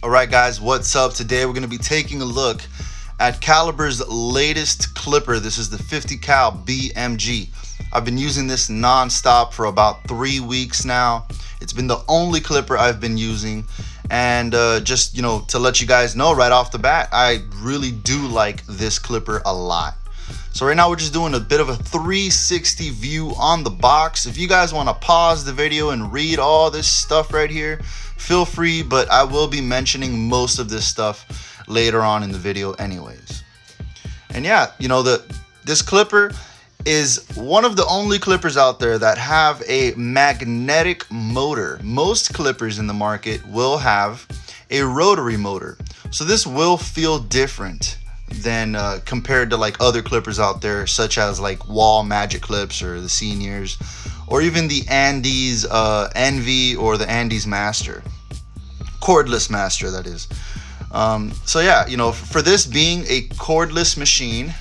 Alright guys, what's up? Today we're going to be taking a look at Caliber's latest clipper. This is the 50 cal BMG. I've been using this non-stop for about 3 weeks now. It's been the only clipper I've been using, and just to let you guys know right off the bat, I really do like this clipper a lot. So right now we're just doing a bit of a 360 view on the box. If you guys want to pause the video and read all this stuff right here, feel free, but I will be mentioning most of this stuff later on in the video anyways. And yeah, this clipper is one of the only clippers out there that have a magnetic motor. Most clippers in the market will have a rotary motor, so this will feel different than compared to like other clippers out there, such as like Wall Magic Clips or the Seniors, or even the Andes Envy or the Andes Master, Cordless Master that is. So yeah, for this being a cordless machine,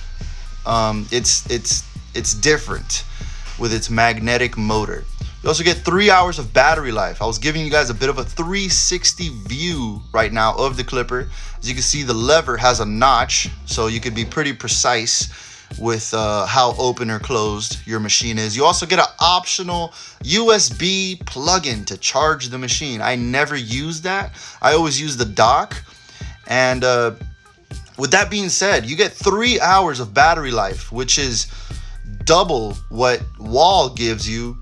it's different with its magnetic motor. You also get 3 hours of battery life. I was giving you guys a bit of a 360 view right now of the clipper. As you can see, the lever has a notch, so you could be pretty precise with how open or closed your machine is. You also get an optional USB plug-in to charge the machine. I never use that. I always use the dock. And with that being said, you get 3 hours of battery life, which is double what Wall gives you,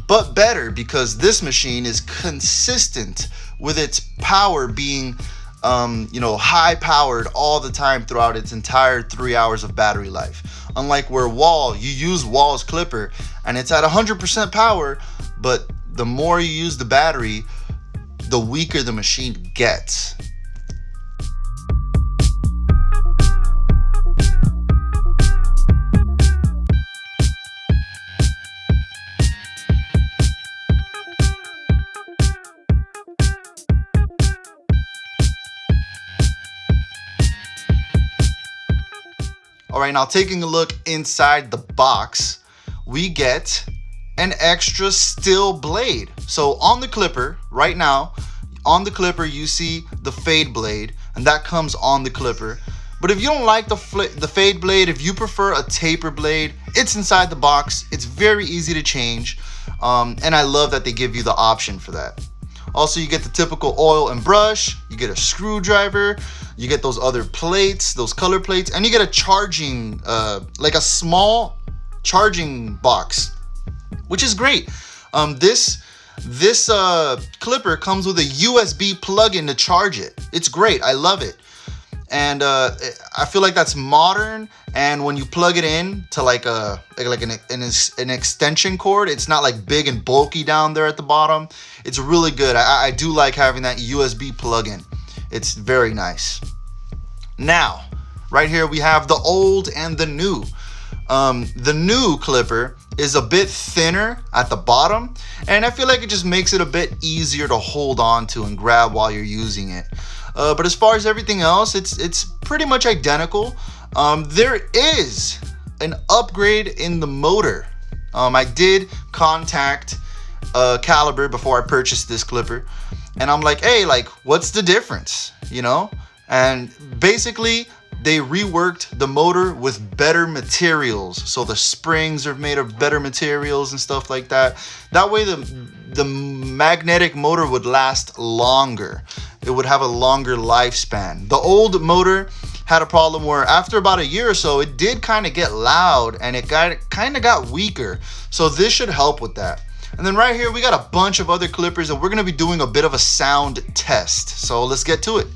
but better, because this machine is consistent with its power being high powered all the time throughout its entire 3 hours of battery life. Unlike where Wall, you use Wall's clipper and it's at 100% power, but the more you use the battery, the weaker the machine gets. Alright, now taking a look inside the box, we get an extra steel blade. So on the clipper, right now, on the clipper you see the fade blade, and that comes on the clipper. But if you don't like the fade blade, if you prefer a taper blade, it's inside the box. It's very easy to change, and I love that they give you the option for that. Also, you get the typical oil and brush, you get a screwdriver, you get those other plates, those color plates, and you get a charging, like a small charging box, which is great. This clipper comes with a USB plug-in to charge it. It's great, I love it. And I feel like that's modern, and when you plug it in to like an extension cord, it's not like big and bulky down there at the bottom. It's really good. I do like having that USB plug-in. It's very nice. Now, right here we have the old and the new. The new clipper is a bit thinner at the bottom, and I feel like it just makes it a bit easier to hold on to and grab while you're using it. But as far as everything else, it's pretty much identical. There is an upgrade in the motor. I did contact Caliber before I purchased this clipper, and I'm like, hey, like, what's the difference? And basically they reworked the motor with better materials, so the springs are made of better materials and stuff like that. That way the magnetic motor would last longer. It would have a longer lifespan. The old motor had a problem where after about a year or so, it did kind of get loud and it kind of got weaker. So this should help with that. And then right here, we got a bunch of other clippers, and we're gonna be doing a bit of a sound test. So let's get to it.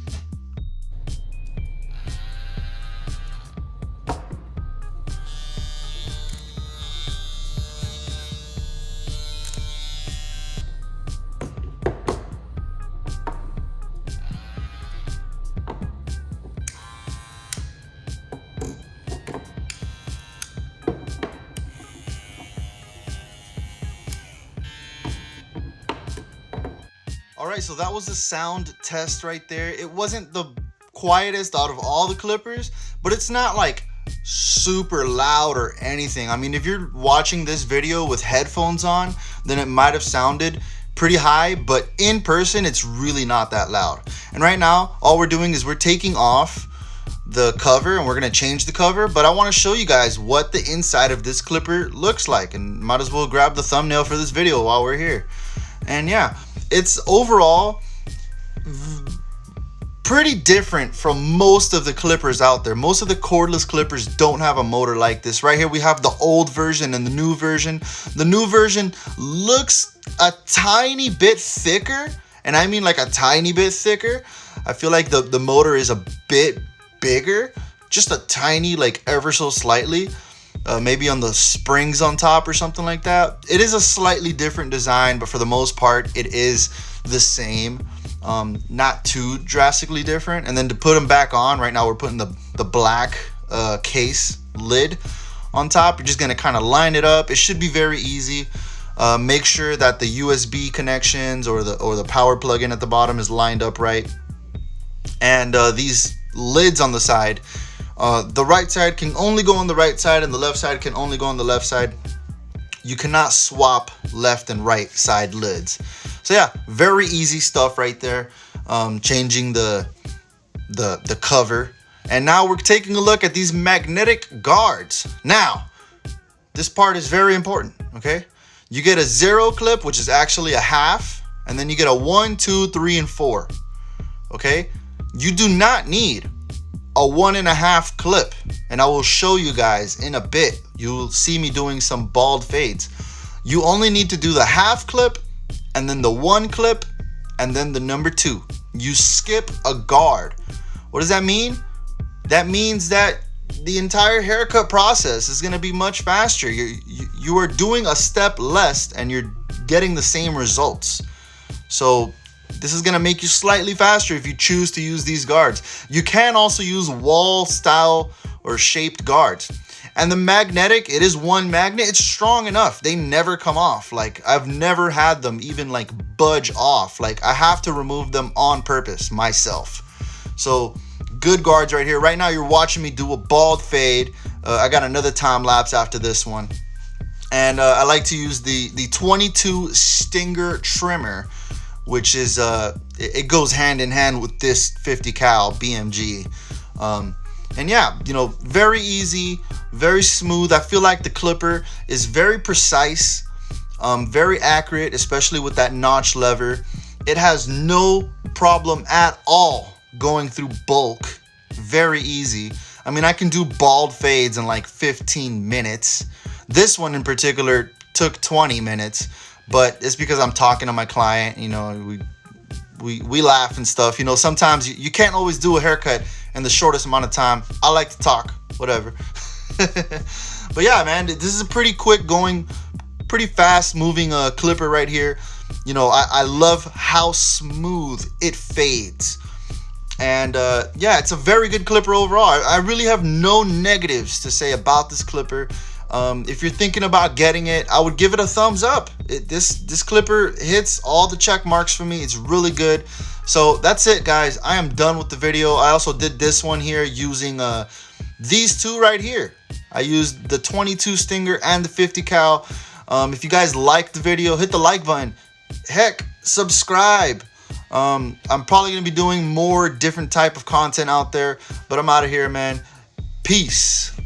Alright, so that was the sound test right there. It wasn't the quietest out of all the clippers, but it's not like super loud or anything. I mean, if you're watching this video with headphones on, then it might have sounded pretty high, but in person it's really not that loud. And right now all we're doing is we're taking off the cover and we're gonna change the cover, but I want to show you guys what the inside of this clipper looks like, and might as well grab the thumbnail for this video while we're here. And yeah, it's overall pretty different from most of the clippers out there. Most of the cordless clippers don't have a motor like this. Right here we have the old version and the new version. The new version looks a tiny bit thicker, and I mean like a tiny bit thicker. I feel like the motor is a bit bigger, just a tiny, like ever so slightly, maybe on the springs on top or something like that. It is a slightly different design, but for the most part it is the same. Not too drastically different. And then to put them back on, right now we're putting the black case lid on top. You're just gonna kind of line it up. It should be very easy. Make sure that the USB connections or the power plug-in at the bottom is lined up right. And these lids on the side, the right side can only go on the right side and the left side can only go on the left side. You cannot swap left and right side lids. So yeah, very easy stuff right there. Changing the cover. And now we're taking a look at these magnetic guards. Now, this part is very important, okay? You get a 0 clip, which is actually a half, and then you get a 1, 2, 3, and 4, okay? You do not need a 1.5 clip, and I will show you guys in a bit. You'll see me doing some bald fades. You only need to do the half clip, and then the 1 clip, and then the number 2. You skip a guard. What does that mean? That means that the entire haircut process is going to be much faster. You are doing a step less and you're getting the same results. So this is going to make you slightly faster if you choose to use these guards. You can also use wall style or shaped guards. And the magnetic, it is one magnet. It's strong enough. They never come off. Like, I've never had them even like budge off. Like, I have to remove them on purpose myself. So good guards right here. Right now you're watching me do a bald fade. I got another time lapse after this one. And I like to use the 22 Stinger trimmer, which is, it goes hand in hand with this 50 cal BMG. And yeah, you know, very easy, very smooth. I feel like the clipper is very precise, very accurate, especially with that notch lever. It has no problem at all going through bulk. Very easy. I mean, I can do bald fades in like 15 minutes. This one in particular took 20 minutes, but it's because I'm talking to my client. You know, we laugh and stuff. You know, sometimes you can't always do a haircut in the shortest amount of time. I like to talk, whatever. But yeah, man, this is a pretty quick going, pretty fast moving clipper right here. You know, I love how smooth it fades. And yeah, it's a very good clipper overall. I really have no negatives to say about this clipper. If you're thinking about getting it, I would give it a thumbs up. This clipper hits all the check marks for me. It's really good. So that's it, guys. I am done with the video. I also did this one here using these two right here. I used the 22 Stinger and the 50 cal. If you guys liked the video, hit the like button. Heck, subscribe. I'm probably gonna be doing more different type of content out there, but I'm out of here, man. Peace.